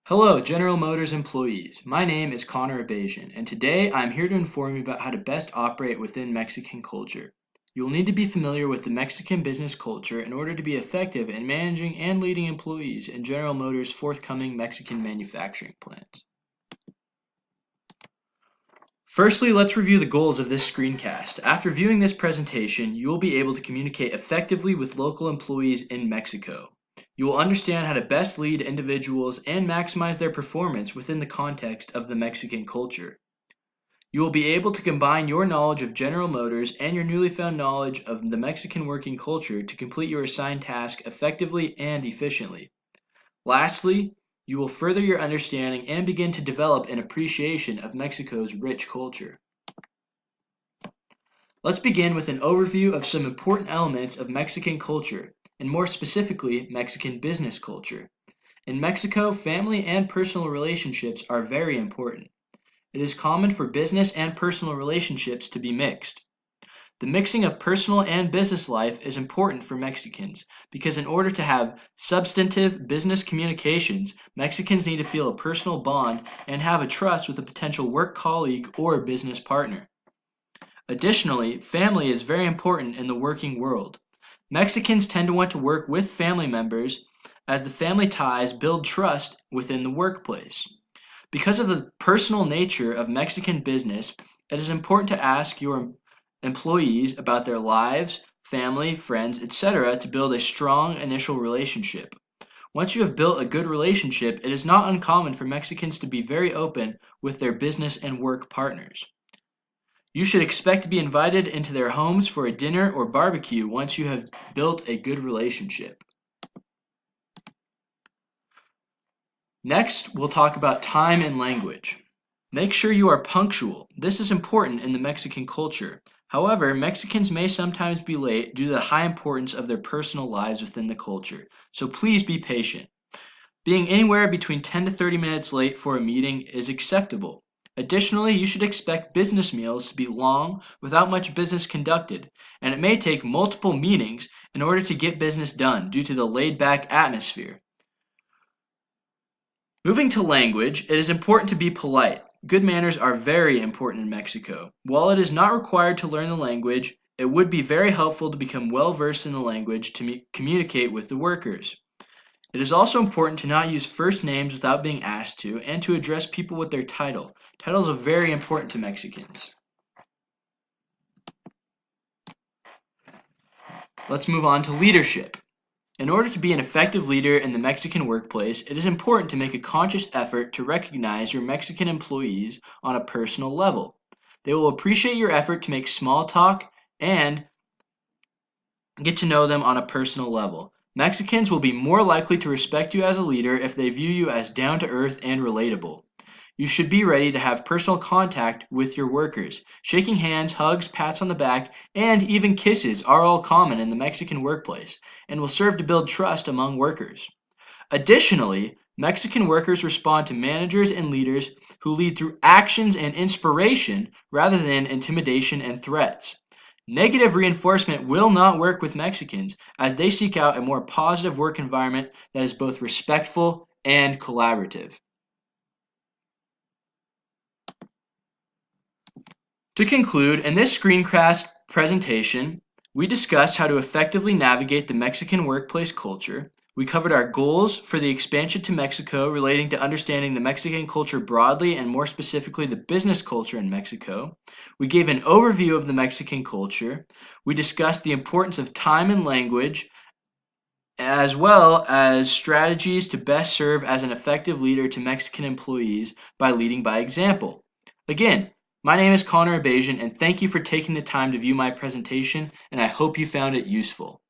Hello, General Motors employees. My name is Connor Abazian, and today I'm here to inform you about how to best operate within Mexican culture. You will need to be familiar with the Mexican business culture in order to be effective in managing and leading employees in General Motors' forthcoming Mexican manufacturing plants. Firstly, let's review the goals of this screencast. After viewing this presentation, you will be able to communicate effectively with local employees in Mexico. You will understand how to best lead individuals and maximize their performance within the context of the Mexican culture. You will be able to combine your knowledge of General Motors and your newly found knowledge of the Mexican working culture to complete your assigned task effectively and efficiently. Lastly, you will further your understanding and begin to develop an appreciation of Mexico's rich culture. Let's begin with an overview of some important elements of Mexican culture, and more specifically, Mexican business culture. In Mexico, family and personal relationships are very important. It is common for business and personal relationships to be mixed. The mixing of personal and business life is important for Mexicans because in order to have substantive business communications, Mexicans need to feel a personal bond and have a trust with a potential work colleague or business partner. Additionally, family is very important in the working world. Mexicans tend to want to work with family members as the family ties build trust within the workplace. Because of the personal nature of Mexican business, it is important to ask your employees about their lives, family, friends, etc. to build a strong initial relationship. Once you have built a good relationship, it is not uncommon for Mexicans to be very open with their business and work partners. You should expect to be invited into their homes for a dinner or barbecue once you have built a good relationship. Next, we'll talk about time and language. Make sure you are punctual. This is important in the Mexican culture. However, Mexicans may sometimes be late due to the high importance of their personal lives within the culture, so please be patient. Being anywhere between 10 to 30 minutes late for a meeting is acceptable. Additionally, you should expect business meals to be long without much business conducted, and it may take multiple meetings in order to get business done due to the laid-back atmosphere. Moving to language, it is important to be polite. Good manners are very important in Mexico. While it is not required to learn the language, it would be very helpful to become well versed in the language to communicate with the workers. It is also important to not use first names without being asked to, and to address people with their title. Titles are very important to Mexicans. Let's move on to leadership. In order to be an effective leader in the Mexican workplace, it is important to make a conscious effort to recognize your Mexican employees on a personal level. They will appreciate your effort to make small talk and get to know them on a personal level. Mexicans will be more likely to respect you as a leader if they view you as down to earth and relatable. You should be ready to have personal contact with your workers. Shaking hands, hugs, pats on the back, and even kisses are all common in the Mexican workplace and will serve to build trust among workers. Additionally, Mexican workers respond to managers and leaders who lead through actions and inspiration rather than intimidation and threats. Negative reinforcement will not work with Mexicans as they seek out a more positive work environment that is both respectful and collaborative. To conclude, in this screencast presentation, we discussed how to effectively navigate the Mexican workplace culture. We covered our goals for the expansion to Mexico relating to understanding the Mexican culture broadly and more specifically the business culture in Mexico. We gave an overview of the Mexican culture. We discussed the importance of time and language, as well as strategies to best serve as an effective leader to Mexican employees by leading by example. Again, my name is Connor Abazian, and thank you for taking the time to view my presentation, and I hope you found it useful.